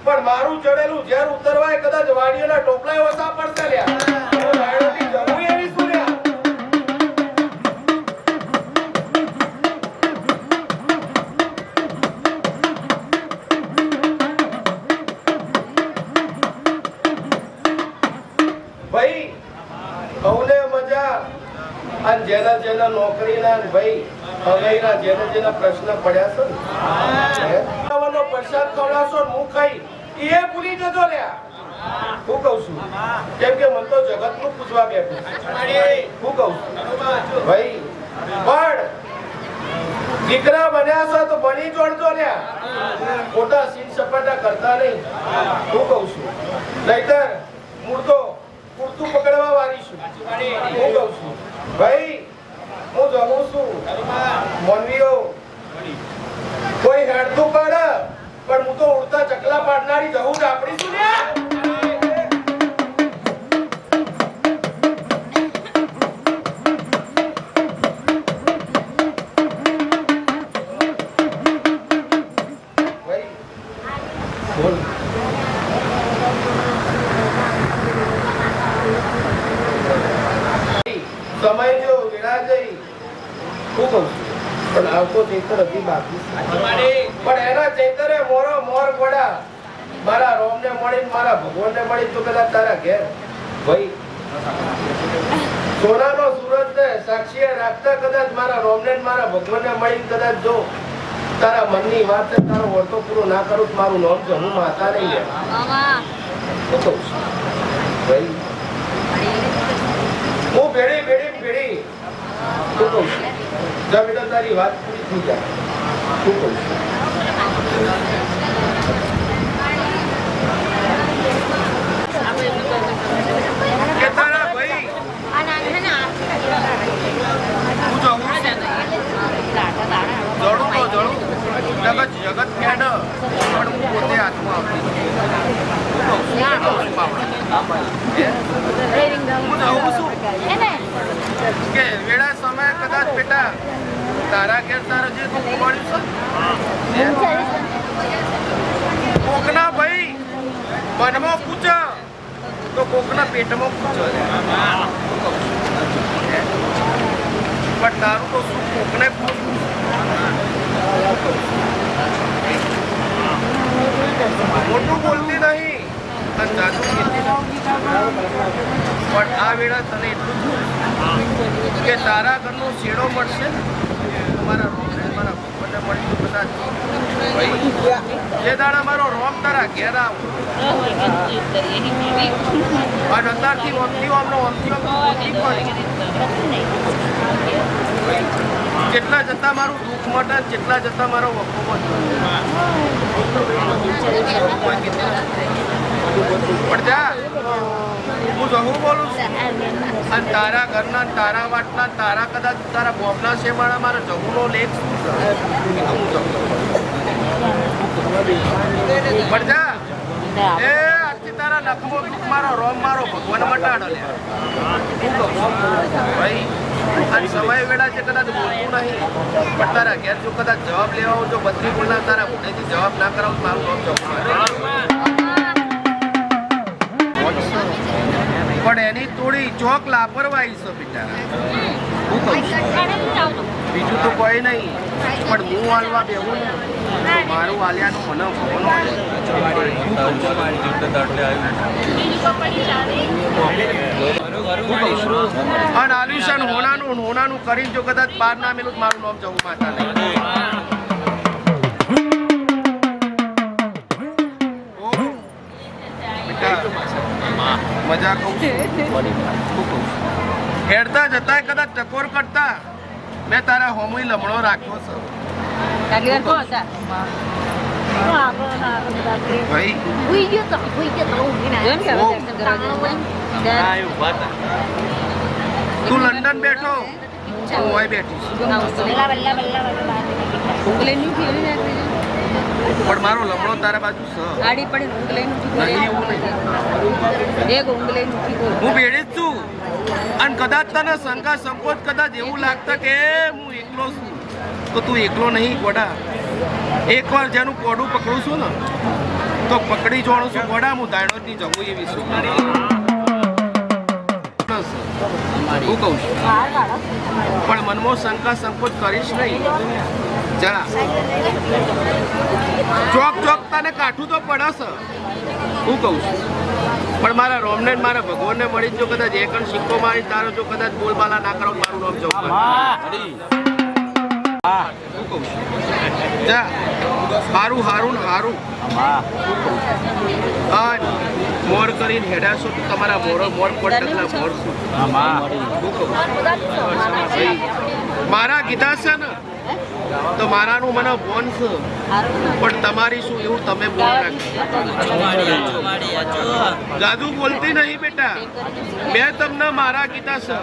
પણ મારું ચડેલું ઝેર ઉતરવાય કદાચ વાડીઓના ટોપલાય ઓછા પડશે લ્યા. હું રાયડોથી જવું એવી શું લ્યા. ભાઈ હવને મજા અને જેના નોકરીના ભાઈ હગાઈના જેના પ્રશ્ન પડ્યા છે ને પ્રસાદ ખવડાવશો હું ખાઈ એ ભૂલી જજો લ્યા. હું કહું છું કેમ કે મને તો જગત નું પૂછવા બેઠું. હું કહું છું ભાઈ પણ દીકરા બન્યા છો તો બની જોડજો લ્યા, ખોટા સીન સપાટા કરતા નહીં. હું કહું છું નહીતર મૂર્તો પૂરતું પકડવા વાળી છું. હું કહું છું ભાઈ હું જવું છું મોનવીઓ કોઈ હેડતું પાડે પણ હું તો ઉડતા ચકલા પાડનારી જવું જ આપણી છું ને. સમય જો વિના જઈ. હું કહું છું પણ આવતો ચૈતર હતી બાકી, પણ એના ચૈતરે મોરો મોર ગોડા મારા રોમને મળી મારા ભગવાનને મળી તો કદાચ તારા ઘેર ભાઈ સોનાનો સૂરજ ને સાક્ષી રાખતા કદાચ મારા રોમને મારા ભગવાનને મળી કદાચ જો તારા મનની વાત છે તારો વર્તો પૂરો ના કરું મારું નામ છે હું માતા નહીં. શું કહું છું ભાઈ હું ભેડી શું કહું છું જા બેટા તારી વાત પૂરી થઈ જાય. શું કહું છું કે તારા ભાઈ જગત ખેડ પણ હું પોતે હાથમાં આવતી જવું છું કે વેળા સમયે કદાચ બેટા તારા ઘેર તારો જે દુઃખ મળ્યું છે કોકના ભાઈ મનમાં પૂછ તો કોકના પેટમાં પૂછ પણ તારું તો શું કોકને પૂછવું મોટું બોલતી નહીં અને જાદુ કહેતી નહીં. પણ આ વેળા તને એટલું જ કે તારા ઘરનો શેડો મળશે ને મારા રોમને મારા ભગવાનને મળી તો કદાચ ભાઈ જે દાડા મારો રોમ તારા ઘેર આવો અને અત્યારથી ઓમથી ઓમનો જેટલા જતા મારું દુઃખ મટે જેટલા જતા મારો વખો મટે પણ જા હું જહું બોલું છું અને તારા ઘરના તારા વાટના તારા કદાચ તારા બોબના શેવાળા મારા જહુનો લેખ શું છે પણ જા એ આજથી તારા નખમો દુઃખ મારો રોમ મારો ભગવાન મટાડો લે ભાઈ અને સમય વેળા છે કદાચ બોલવું નહીં પણ તારા ઘેર જો કદાચ જવાબ લેવા જો બત્રી બોલના તારા મોઢેથી જવાબ ના કરાવું મારું નામ જવું પણ એની થોડી ચોક લાપરવાહી છે બેટા બીજું તો કોઈ નહીં પણ હું હાલવા બેહું ને મારું હાલ્યાનું મને અને આલ્યુશન હોનાનું કરીને જો કદાચ બહાર ના મેલું મારું નામ જવું માતા નહીં મજા કહું છું હેડતા જતા કદાચ ટકોર કરતા મેં તારા હોમુઈ લમણો રાખ્યો છે તું લંડન બેઠો હું અહીં બેઠી પણ મારો લમણો તારા બાજુ હું બેડી જ છું અને કદાચ તને શંકા સંકોચ કદાચ એવું લાગતા કે હું એકલો છું તો તું એકલો નહીં ગોડા એકવાર જેનું કોડું પકડું છું ને તો પકડી જોડું છું ગોડા હું દાણોદની જવું એવી છું હું કહું છું પણ મનમાં શંકા સંકોચ કરીશ નહીં જા ચોક ચોક તને કાઠું તો પડે છે હું કહું છું પણ મારા રોમને મારા ભગવાનને મળી જો કદાચ એક સિક્કો મારી તારો જો કદાચ બોલબાલા ના કરો મારું નામ જવું હું કહું છું જા હારું હારું ને હારું મોર કરીને હેડાશો તો તમારા મોર પટકના મોર છું હું કહું મારા કીધા છે ને તો મારાનું મને બોન છે પણ તમારી શું એવું તમે બોલ રાખો જાદુ બોલતી નહીં બેટા મેં તમને મારા કીધા છે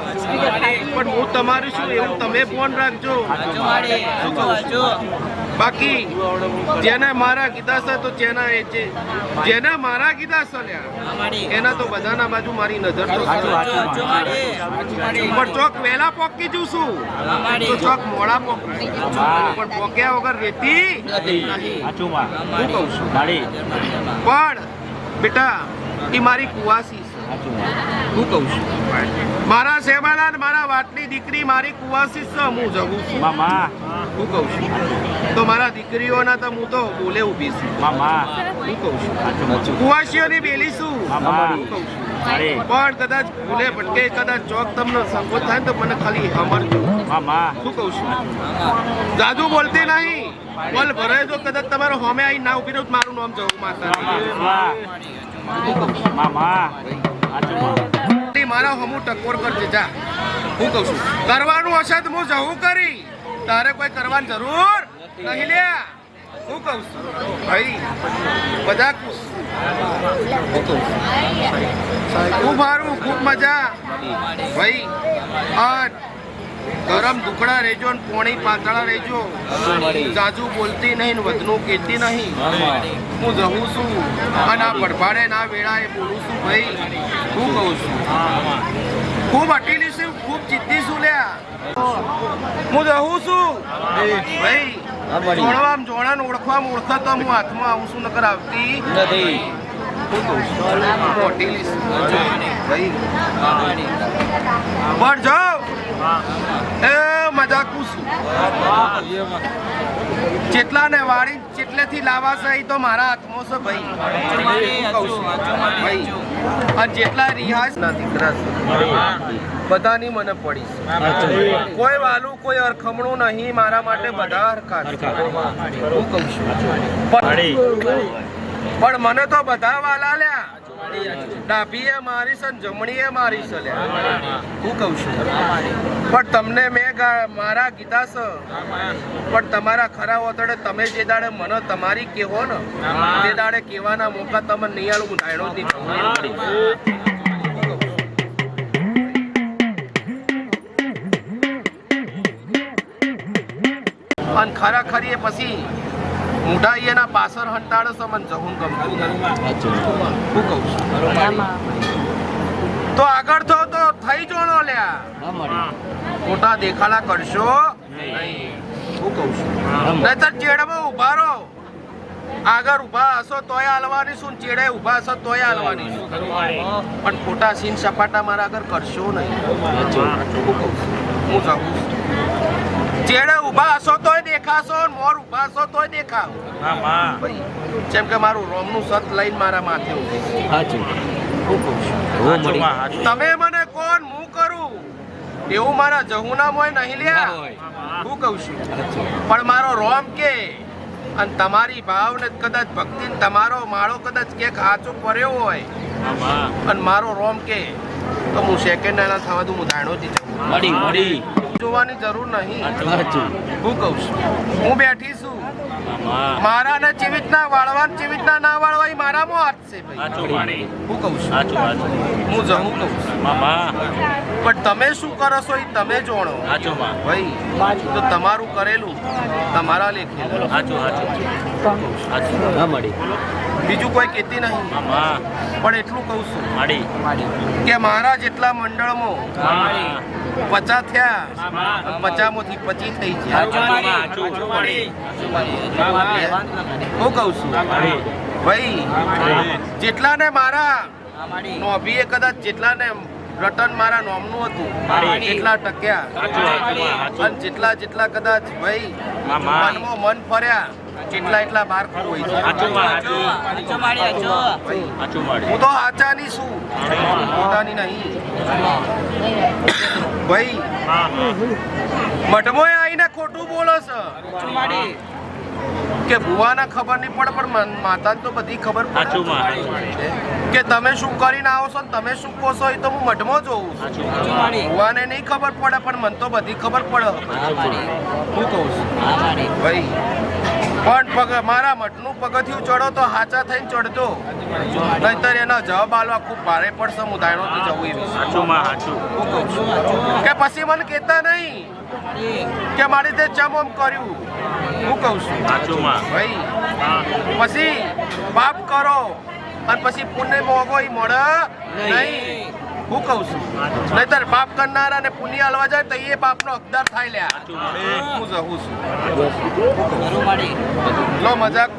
પણ હું તમારું શું એવું તમે ફોન રાખજો બાકી જેને મારા કીધા છે તો જેને મારા કીધા છે એના તો બધાના બાજુ મારી નજર તો પણ ચોક વહેલા પોકી જઉં છું તો ચોક મોડા પોકી પણ પોક્યા વગર રહેતી હું કહું છું પણ બેટા એ મારી કુવાસી છે હું કહું છું મારા સેવાના ને મારા વાટની દીકરી મારી કુવાસી છે હું જવું છું હું કહું છું તો મારા દીકરીઓના તો હું તો બોલે ઊભી છું હું કહું છું કુવાસીઓની બેલી છું હું કહું છું પણ કદાચ ભૂલે ભટકે કદાચ ચોક તમને સંકોચ થાય ને તો મને ખાલી સાંભળજો શું કહું છું જાદુ બોલતી નહીં બોલ ભરે જો કદાચ તમારો હોમે આવી ના ઉભી રહ્યું મારું નામ જવું માતા મારા હમું ટકોર કરજે જા હું કહું છું કરવાનું હશે તો હું જવું કરી તારે કોઈ કરવાની જરૂર નહીં લ્યા હું કહું છું ભાઈ બધા ખુશ ખૂબ સારું ખૂબ મજા ભાઈ ગરમ દુકડા રહેજો ને પોણી પાતળા રહેજો જાજુ બોલતી નહીં વધનું કહેતી નહીં હું જવું છું અને આ ભડભાડે ના વેળાએ બોલું છું ભાઈ હું કહું છું ખૂબ અટીલી છું, ખૂબ જિદ્દી છું લ્યા. હું જવું છું ભાઈ. જોડવામાં જોડાને ઓળખવામાં ઓળખા તો હું હાથમાં આવું છું, નકર આવતી નથી. અટીલી છું ભાઈ. પણ જાઓ એ મજાકું છું. જેટલા ને વાળી જેટલેથી લાવા છે એ તો મારા હાથમાં છે ભાઈ. ભાઈ અને જેટલા રિહાજ ના દીકરા છે બધાની મને પડી છે. કોઈ વાલું કોઈ અરખમણું નહીં મારા માટે, બધા હરખા છે. હું કહું છું પણ મને તો બધા વાલા લ્યા. ડાભીએ મારી છે, જમણીએ મારી છે લ્યા. હું કહું છું પણ તમને મેં મારા કીધા છે, પણ તમારા ખરા વતડે તમે જે દાડે મને તમારી કહેવો ને તે દાડે કહેવાના મોકા તમે નહીં આલું. હું ધાયણો જ નહીં. અને ખરાખરી એ પછી મોઢા એના પાછળ હંટાડે છે. મને જવું ગમતું નથી. હું કહું છું તો આગળ થો તો થઈ જોણો લ્યા. ખોટા દેખાડા કરશો નહીં. હું કહું છું નહીતર ચેડમાં ઉભા રહો. આગળ ઉભા હશો તોય હાલવાની છું, ચેડે ઉભા હશો તોય હાલવાની છું. પણ ખોટા સીન સપાટા મારા આગળ કરશો નહીં. હું કહું હું જાઉં. ચેડે ઉભા હશો તોય દેખાશો, મોર ઉભા હશો તોય દેખાવ. જેમ કે મારું રોમનું સત લઈને મારા માથે ઉભી. તમે મને કોણ હું કરું એવું મારા જહુના મોય નહીં લ્યા. હું કહું છું પણ મારો રોમ કે અને તમારી ભાવ ને કદાચ ભક્તિ તમારો માળો કદાચ ક્યાંક હાચો પડ્યો હોય અને મારો રોમ કે તો હું સેકન્ડ ના થવા દઉં. હું ધાણો જ જોવાની જરૂર નહીં. હું કહું છું હું બેઠી છું. મારા ને ચીવિતના વાળવા ચીવિતના ના વાળવા એ મારામાં હાથ છે ભાઈ. હું કહું છું હું જવું કહું છું પણ તમે શું કરો છો એ તમે જોણો ભાઈ. તો તમારું કરેલું તમારા લેખેલું. બીજું કોઈ કહેતી નહીં પણ એટલું કહું છું કે મારા જેટલા મંડળમાં 50 થયા, 50 માંથી 25 થઈ ગયા. હું કહું છું ભાઈ જેટલા ને મારા નોભીએ કદાચ જેટલા ને રટન મારા નોમનું હતું એટલા ટક્યા અને જેટલા જેટલા કદાચ ભાઈ મનમાં મન ફર્યા જેટલા એટલા બાર હોય છે. હું તો આચાની છું, પોતાની નહીં ભાઈ. મઢમોય આવીને ખોટું બોલો છે કે ભુવાને ખબર નહીં પડે પણ માતાને તો બધી ખબર પડે કે તમે શું કરીને આવો છો ને તમે શું કહો છો. એ તો હું મઢમાં જોઉં છું. ભુવાને નહીં ખબર પડે પણ મને તો બધી ખબર પડે. હું કહું છું ભાઈ પણ મારા મઠનું પગથિયું ચડો તો હાચા થઈને ચડજો, નહીતર એના જવાબ આલવા ખૂબ ભારે પડશે. હું ધાયણોથી જવું એવી હું કહું છું કે પછી મને કહેતા નહીં કે મારી તે ચમ કર્યું. હું કહું છું ભાઈ પછી પાપ કરો અને પછી પુણ્ય મોગો એ મળે નહીં. હું કહું છું નહીતર પાપ કરનારા ને પુણ્ય હાલવા જાય તો એ પાપનો હકદાર થાય લ્યા. હું જવું છું લો મજાક.